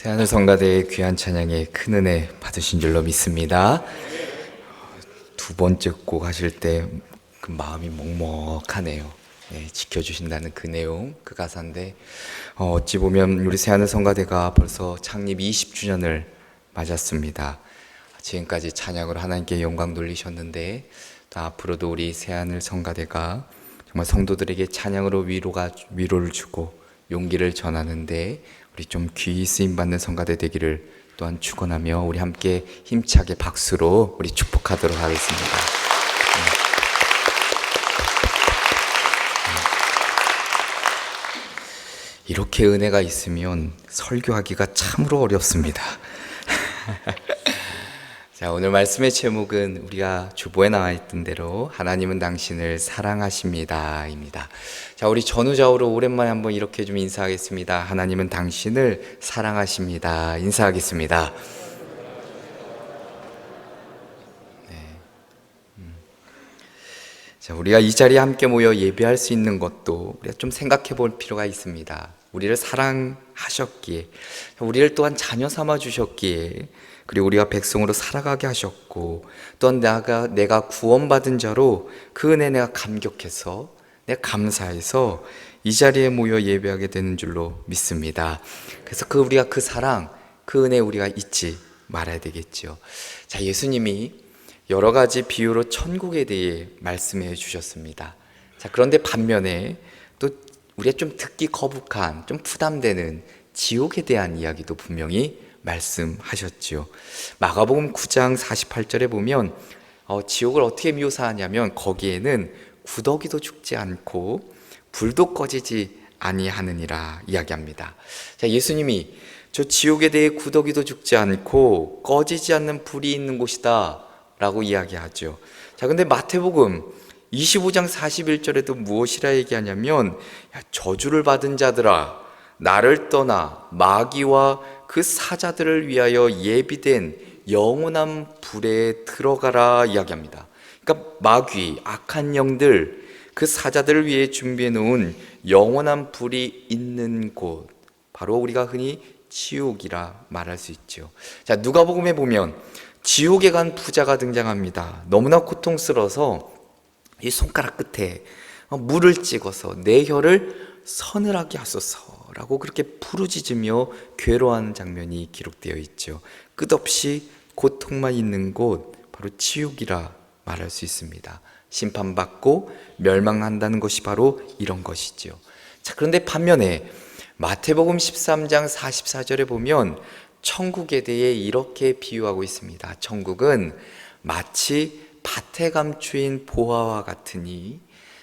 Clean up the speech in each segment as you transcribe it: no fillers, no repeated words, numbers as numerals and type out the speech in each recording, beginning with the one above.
새하늘 성가대의 귀한 찬양에 큰 은혜 받으신 줄로 믿습니다. 두 번째 곡 하실 때 그 마음이 먹먹하네요. 네, 지켜주신다는 그 내용, 그 가사인데 어찌 보면 우리 새하늘 성가대가 벌써 창립 20주년을 맞았습니다. 지금까지 찬양으로 하나님께 영광 돌리셨는데 또 앞으로도 우리 새하늘 성가대가 정말 성도들에게 찬양으로 위로를 주고 용기를 전하는데 우리 좀 귀히 쓰임받는 성가대 되기를 또한 축원하며 우리 함께 힘차게 박수로 우리 축복하도록 하겠습니다. 이렇게 은혜가 있으면 설교하기가 참으로 어렵습니다. 자, 오늘 말씀의 제목은 우리가 주보에 나와 있던 대로 하나님은 당신을 사랑하십니다입니다. 자, 우리 전후좌우로 오랜만에 한번 이렇게 좀 인사하겠습니다. 하나님은 당신을 사랑하십니다. 인사하겠습니다. 자, 우리가 이 자리에 함께 모여 예배할 수 있는 것도 우리가 좀 생각해 볼 필요가 있습니다. 우리를 사랑하셨기에, 우리를 또한 자녀 삼아 주셨기에, 그리고 우리가 백성으로 살아가게 하셨고, 또한 내가 구원받은 자로 그 은혜 내가 감격해서, 내가 감사해서 이 자리에 모여 예배하게 되는 줄로 믿습니다. 그래서 우리가 그 사랑, 그 은혜 우리가 잊지 말아야 되겠죠. 자, 예수님이 여러 가지 비유로 천국에 대해 말씀해 주셨습니다. 자, 그런데 반면에 또 우리가 좀 듣기 거북한, 좀 부담되는 지옥에 대한 이야기도 분명히 말씀하셨지요. 마가복음 9장 48절에 보면 지옥을 어떻게 묘사하냐면 거기에는 구더기도 죽지 않고 불도 꺼지지 아니하느니라 이야기합니다. 자, 예수님이 저 지옥에 대해 구더기도 죽지 않고 꺼지지 않는 불이 있는 곳이다 라고 이야기하죠. 자, 근데 마태복음 25장 41절에도 무엇이라 얘기하냐면 저주를 받은 자들아 나를 떠나 마귀와 그 사자들을 위하여 예비된 영원한 불에 들어가라 이야기합니다. 그러니까 마귀, 악한 영들, 그 사자들을 위해 준비해 놓은 영원한 불이 있는 곳, 바로 우리가 흔히 지옥이라 말할 수 있죠. 자, 누가복음에 보면 지옥에 간 부자가 등장합니다. 너무나 고통스러워서 이 손가락 끝에 물을 찍어서 내 혀를 서늘하게 하소서라고 그렇게 부르짖으며 괴로워하는 장면이 기록되어 있죠. 끝없이 고통만 있는 곳, 바로 지옥이라 말할 수 있습니다. 심판받고 멸망한다는 것이 바로 이런 것이죠. 자, 그런데 반면에 마태복음 13장 44절에 보면 천국에 대해 이렇게 비유하고 있습니다. 천국은 마치 밭에 감추인 보화와 같으니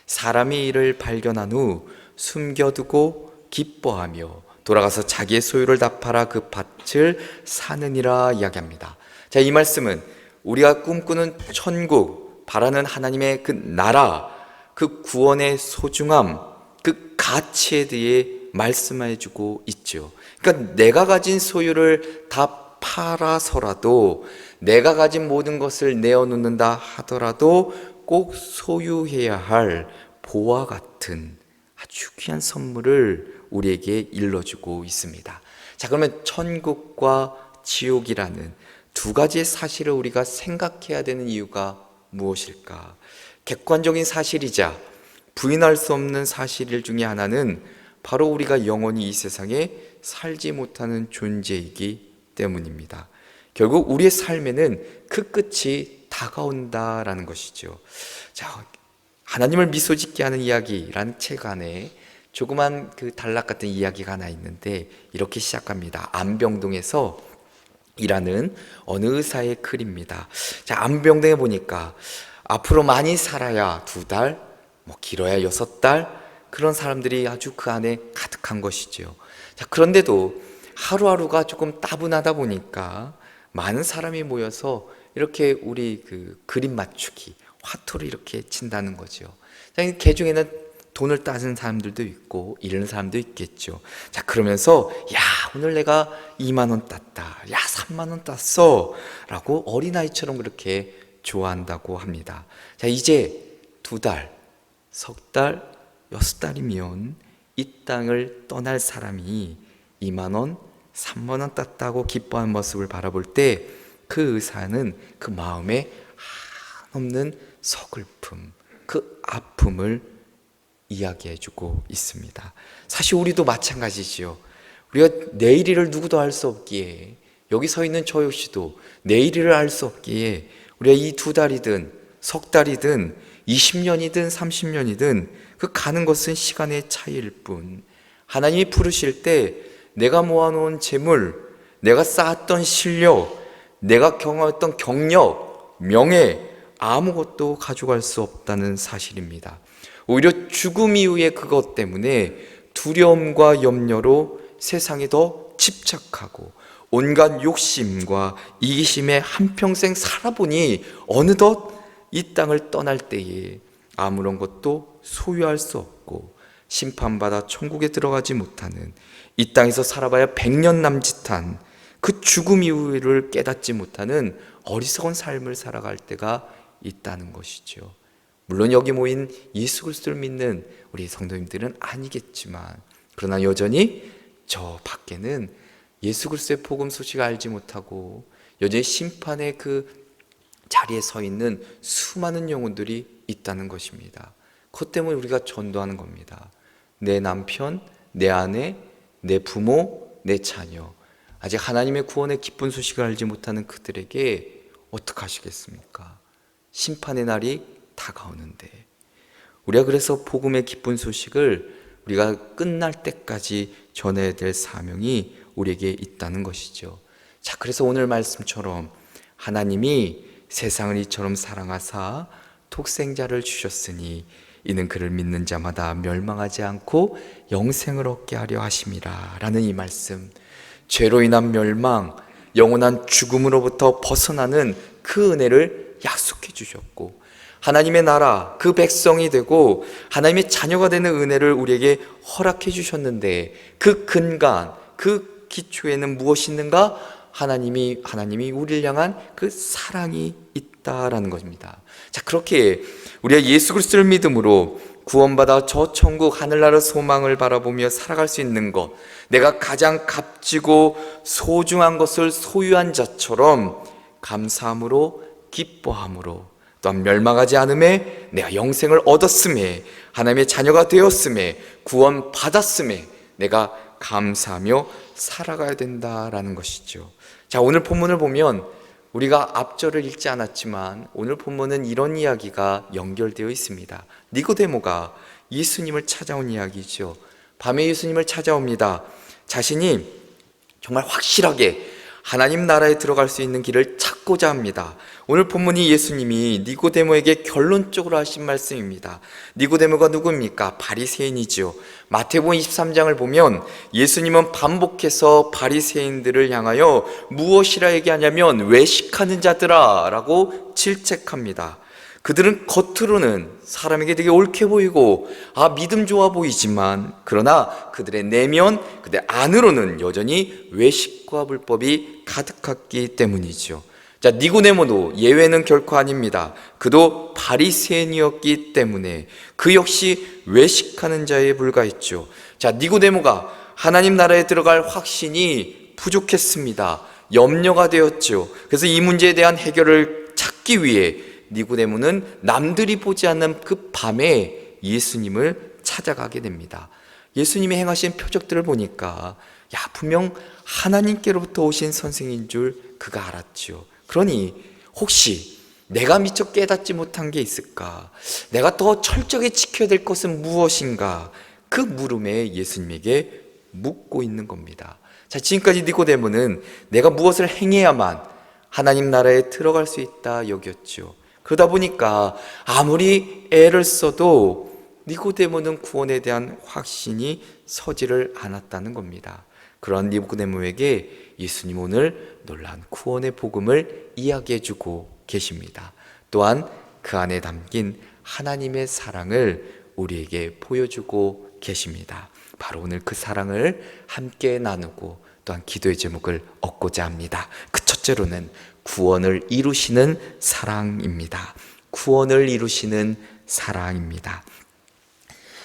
사람이 이를 발견한 후 숨겨두고 기뻐하며 돌아가서 자기의 소유를 다 팔아 그 밭을 사느니라 이야기합니다. 자, 이 말씀은 우리가 꿈꾸는 천국, 바라는 하나님의 그 나라, 그 구원의 소중함, 그 가치에 대해 말씀해주고 있죠. 그러니까 내가 가진 소유를 다 팔아서라도, 내가 가진 모든 것을 내어놓는다 하더라도 꼭 소유해야 할 보화 같은 아주 귀한 선물을 우리에게 일러주고 있습니다. 자, 그러면 천국과 지옥이라는 두 가지의 사실을 우리가 생각해야 되는 이유가 무엇일까? 객관적인 사실이자 부인할 수 없는 사실 중에 하나는 바로 우리가 영원히 이 세상에 살지 못하는 존재이기 때문입니다. 결국 우리의 삶에는 그 끝이 다가온다라는 것이죠. 자, 하나님을 미소 짓게 하는 이야기라는 책 안에 조그만 그 단락 같은 이야기가 하나 있는데 이렇게 시작합니다. 안병동에서 일하는 어느 의사의 글입니다. 자, 안병동에 보니까 앞으로 많이 살아야 2달, 길어야 6달, 그런 사람들이 아주 그 안에 가득한 것이죠. 자, 그런데도 하루하루가 조금 따분하다 보니까 많은 사람이 모여서 이렇게 우리 그 그림 맞추기, 화투를 이렇게 친다는 거죠. 자, 그 중에는 돈을 따는 사람들도 있고 이러는 사람도 있겠죠. 자, 그러면서 야, 오늘 내가 2만 원 땄다, 야, 3만 원 땄어 라고 어린아이처럼 그렇게 좋아한다고 합니다. 자, 이제 2달, 석 달, 6달이면 이 땅을 떠날 사람이 2만 원, 3만 원 땄다고 기뻐하는 모습을 바라볼 때 그 의사는 그 마음에 한없는 서글픔, 그 아픔을 이야기해주고 있습니다. 사실 우리도 마찬가지지요. 우리가 내일을 누구도 알 수 없기에, 여기 서 있는 저 역시도 내일을 알 수 없기에 우리가 이 2달이든 석 달이든 20년이든 30년이든 그 가는 것은 시간의 차이일 뿐, 하나님이 부르실 때 내가 모아놓은 재물, 내가 쌓았던 실력, 내가 경험했던 경력, 명예, 아무것도 가져갈 수 없다는 사실입니다. 오히려 죽음 이후의 그것 때문에 두려움과 염려로 세상에 더 집착하고 온갖 욕심과 이기심에 한평생 살아보니 어느덧 이 땅을 떠날 때에 아무런 것도 소유할 수 없고 심판받아 천국에 들어가지 못하는, 이 땅에서 살아봐야 100년 남짓한 그 죽음 이후를 깨닫지 못하는 어리석은 삶을 살아갈 때가 있다는 것이죠. 물론 여기 모인 예수 그리스도를 믿는 우리 성도님들은 아니겠지만, 그러나 여전히 저 밖에는 예수 그리스도의 복음 소식을 알지 못하고 여전히 심판의 그 자리에 서 있는 수많은 영혼들이 있다는 것입니다. 그것 때문에 우리가 전도하는 겁니다. 내 남편, 내 아내, 내 부모, 내 자녀, 아직 하나님의 구원의 기쁜 소식을 알지 못하는 그들에게 어떻게 하시겠습니까? 심판의 날이 다가오는데, 우리가 그래서 복음의 기쁜 소식을 우리가 끝날 때까지 전해야 될 사명이 우리에게 있다는 것이죠. 자, 그래서 오늘 말씀처럼 하나님이 세상을 이처럼 사랑하사 독생자를 주셨으니 이는 그를 믿는 자마다 멸망하지 않고 영생을 얻게 하려 하심이라 라는 이 말씀, 죄로 인한 멸망, 영원한 죽음으로부터 벗어나는 그 은혜를 약속해 주셨고, 하나님의 나라, 그 백성이 되고 하나님의 자녀가 되는 은혜를 우리에게 허락해 주셨는데, 그 근간, 그 기초에는 무엇이 있는가? 하나님이 우리를 향한 그 사랑이 있다라는 것입니다. 자, 그렇게 우리가 예수 그리스도를 믿음으로 구원받아 저 천국 하늘나라 소망을 바라보며 살아갈 수 있는 것, 내가 가장 값지고 소중한 것을 소유한 자처럼 감사함으로, 기뻐함으로, 또한 멸망하지 않음에 내가 영생을 얻었음에, 하나님의 자녀가 되었음에, 구원 받았음에 내가 감사하며 살아가야 된다라는 것이죠. 자, 오늘 본문을 보면 우리가 앞절을 읽지 않았지만 오늘 본문은 이런 이야기가 연결되어 있습니다. 니고데모가 예수님을 찾아온 이야기죠. 밤에 예수님을 찾아옵니다. 자신이 정말 확실하게 하나님 나라에 들어갈 수 있는 길을 찾고자 합니다. 오늘 본문이 예수님이 니고데모에게 결론적으로 하신 말씀입니다. 니고데모가 누구입니까? 바리새인이지요. 마태복음 23장을 보면 예수님은 반복해서 바리새인들을 향하여 무엇이라 얘기하냐면 외식하는 자들아 라고 질책합니다. 그들은 겉으로는 사람에게 되게 옳게 보이고 믿음 좋아 보이지만, 그러나 그들의 내면, 그들 안으로는 여전히 외식과 불법이 가득했기 때문이죠. 자, 니고데모도 예외는 결코 아닙니다. 그도 바리새인이었기 때문에 그 역시 외식하는 자에 불과했죠. 자, 니고데모가 하나님 나라에 들어갈 확신이 부족했습니다. 염려가 되었죠. 그래서 이 문제에 대한 해결을 찾기 위해 니고데모는 남들이 보지 않는 그 밤에 예수님을 찾아가게 됩니다. 예수님이 행하신 표적들을 보니까 분명 하나님께로부터 오신 선생인 줄 그가 알았죠. 그러니 혹시 내가 미처 깨닫지 못한 게 있을까? 내가 더 철저히 지켜야 될 것은 무엇인가? 그 물음에 예수님에게 묻고 있는 겁니다. 자, 지금까지 니고데모는 내가 무엇을 행해야만 하나님 나라에 들어갈 수 있다 여겼죠. 그러다 보니까 아무리 애를 써도 니고데모는 구원에 대한 확신이 서지를 않았다는 겁니다. 그런 니고데모에게 예수님 오늘 놀라운 구원의 복음을 이야기해주고 계십니다. 또한 그 안에 담긴 하나님의 사랑을 우리에게 보여주고 계십니다. 바로 오늘 그 사랑을 함께 나누고 또한 기도의 제목을 얻고자 합니다. 그 첫째로는 구원을 이루시는 사랑입니다. 구원을 이루시는 사랑입니다.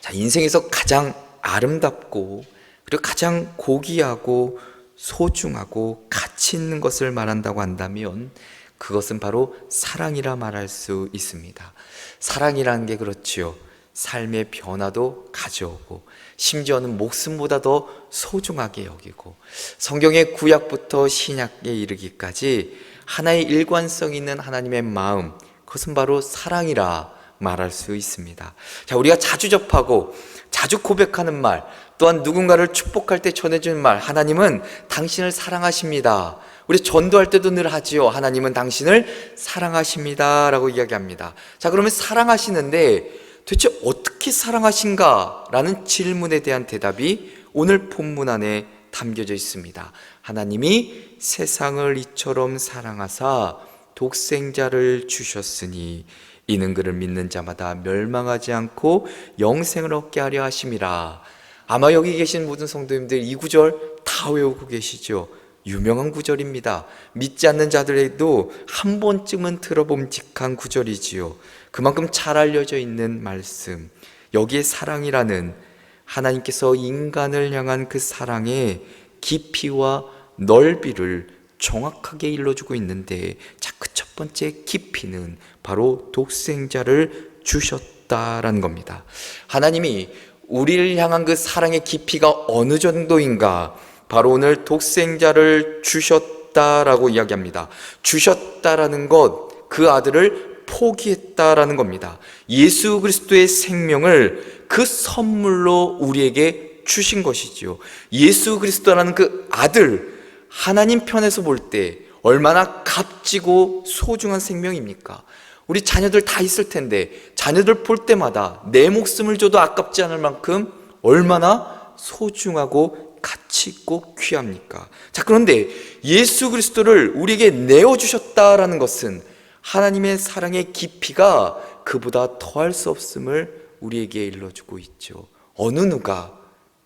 자, 인생에서 가장 아름답고 그리고 가장 고귀하고 소중하고 가치 있는 것을 말한다고 한다면 그것은 바로 사랑이라 말할 수 있습니다. 사랑이라는 게 그렇지요. 삶의 변화도 가져오고 심지어는 목숨보다 더 소중하게 여기고 성경의 구약부터 신약에 이르기까지 하나의 일관성 있는 하나님의 마음, 그것은 바로 사랑이라 말할 수 있습니다. 자, 우리가 자주 접하고 자주 고백하는 말, 또한 누군가를 축복할 때 전해주는 말, 하나님은 당신을 사랑하십니다. 우리 전도할 때도 늘 하지요. 하나님은 당신을 사랑하십니다 라고 이야기합니다. 자, 그러면 사랑하시는데 도대체 어떻게 사랑하신가? 라는 질문에 대한 대답이 오늘 본문 안에 담겨져 있습니다. 하나님이 세상을 이처럼 사랑하사 독생자를 주셨으니 이는 그를 믿는 자마다 멸망하지 않고 영생을 얻게 하려 하심이라. 아마 여기 계신 모든 성도님들 이 구절 다 외우고 계시죠? 유명한 구절입니다. 믿지 않는 자들에도 한 번쯤은 들어봄직한 구절이지요. 그만큼 잘 알려져 있는 말씀. 여기에 사랑이라는 하나님께서 인간을 향한 그 사랑의 깊이와 넓이를 정확하게 일러주고 있는데, 자, 그 첫 번째 깊이는 바로 독생자를 주셨다라는 겁니다. 하나님이 우리를 향한 그 사랑의 깊이가 어느 정도인가? 바로 오늘 독생자를 주셨다라고 이야기합니다. 주셨다라는 것, 그 아들을 포기했다라는 겁니다. 예수 그리스도의 생명을 그 선물로 우리에게 주신 것이지요. 예수 그리스도라는 그 아들, 하나님 편에서 볼 때 얼마나 값지고 소중한 생명입니까? 우리 자녀들 다 있을 텐데 자녀들 볼 때마다 내 목숨을 줘도 아깝지 않을 만큼 얼마나 소중하고 가치 있고 귀합니까? 자, 그런데 예수 그리스도를 우리에게 내어주셨다라는 것은 하나님의 사랑의 깊이가 그보다 더할 수 없음을 우리에게 일러주고 있죠. 어느 누가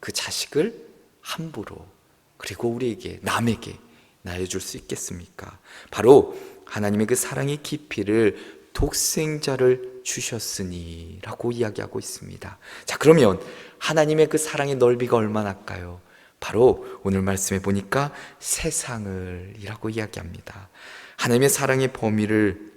그 자식을 함부로, 그리고 우리에게, 남에게 나눠줄 수 있겠습니까? 바로 하나님의 그 사랑의 깊이를 독생자를 주셨으니 라고 이야기하고 있습니다. 자, 그러면 하나님의 그 사랑의 넓이가 얼마나일까요? 바로 오늘 말씀에 보니까 세상을 이라고 이야기합니다. 하나님의 사랑의 범위를,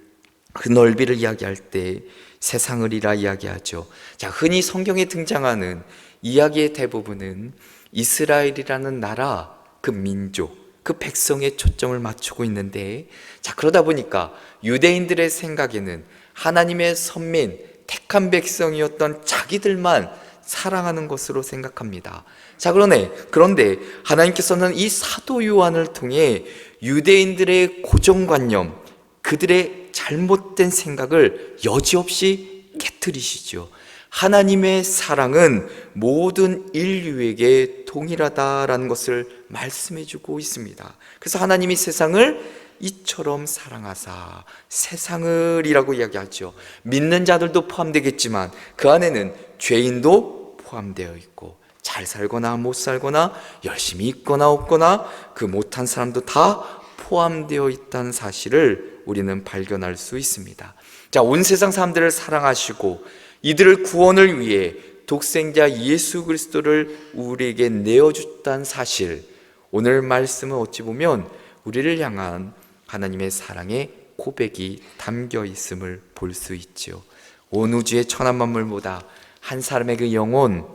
그 넓이를 이야기할 때 세상을 이라 이야기하죠. 자, 흔히 성경에 등장하는 이야기의 대부분은 이스라엘이라는 나라, 그 민족, 그 백성에 초점을 맞추고 있는데, 자, 그러다 보니까 유대인들의 생각에는 하나님의 선민, 택한 백성이었던 자기들만 사랑하는 것으로 생각합니다. 자, 그런데 하나님께서는 이 사도 요한을 통해 유대인들의 고정관념, 그들의 잘못된 생각을 여지없이 깨트리시죠. 하나님의 사랑은 모든 인류에게 동일하다라는 것을 말씀해주고 있습니다. 그래서 하나님이 세상을 이처럼 사랑하사, 세상을 이라고 이야기하죠. 믿는 자들도 포함되겠지만 그 안에는 죄인도 포함되어 있고, 잘 살거나 못 살거나, 열심히 있거나 없거나, 그 못한 사람도 다 포함되어 있다는 사실을 우리는 발견할 수 있습니다. 자, 온 세상 사람들을 사랑하시고 이들을 구원을 위해 독생자 예수 그리스도를 우리에게 내어줬다는 사실, 오늘 말씀은 어찌 보면 우리를 향한 하나님의 사랑의 고백이 담겨 있음을 볼 수 있죠. 온 우주의 천한 만물보다 한 사람의 그 영혼,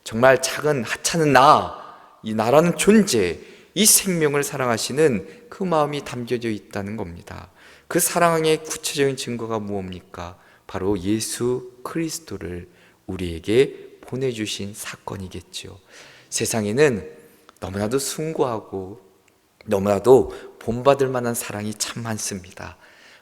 정말 작은 하찮은 이 나라는 존재, 이 생명을 사랑하시는 그 마음이 담겨져 있다는 겁니다. 그 사랑의 구체적인 증거가 무엇입니까? 바로 예수 그리스도를 우리에게 보내주신 사건이겠죠. 세상에는 너무나도 숭고하고 너무나도 본받을 만한 사랑이 참 많습니다.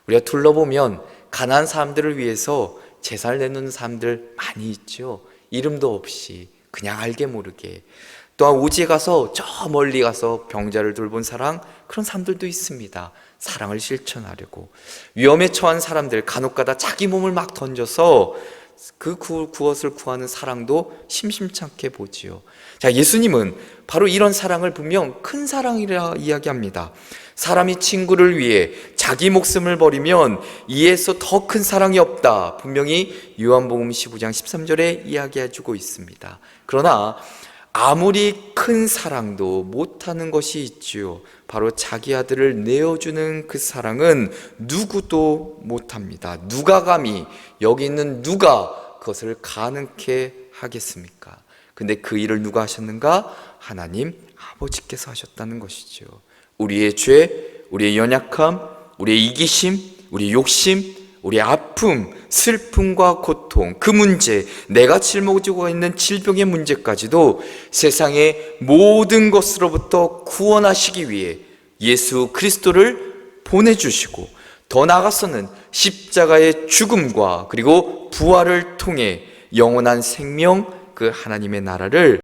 우리가 둘러보면 가난한 사람들을 위해서 제사를 내놓는 사람들 많이 있죠. 이름도 없이 그냥 알게 모르게. 또한 오지에 가서 저 멀리 가서 병자를 돌본 사랑, 그런 사람들도 있습니다. 사랑을 실천하려고. 위험에 처한 사람들, 간혹가다 자기 몸을 막 던져서 그 구원을 구하는 사랑도 심심찮게 보지요. 자, 예수님은 바로 이런 사랑을 분명 큰 사랑이라 이야기합니다. 사람이 친구를 위해 자기 목숨을 버리면 이에서 더 큰 사랑이 없다. 분명히 요한복음 15장 13절에 이야기해주고 있습니다. 그러나 아무리 큰 사랑도 못하는 것이 있지요. 바로 자기 아들을 내어주는 그 사랑은 누구도 못합니다. 누가 감히, 여기 있는 누가 그것을 가능케 하겠습니까? 근데 그 일을 누가 하셨는가? 하나님 아버지께서 하셨다는 것이죠. 우리의 죄, 우리의 연약함, 우리의 이기심, 우리의 욕심, 우리의 아픔, 슬픔과 고통, 그 문제, 내가 짊어지고 있는 질병의 문제까지도 세상의 모든 것으로부터 구원하시기 위해 예수 그리스도를 보내주시고, 더 나아가서는 십자가의 죽음과 그리고 부활을 통해 영원한 생명, 그 하나님의 나라를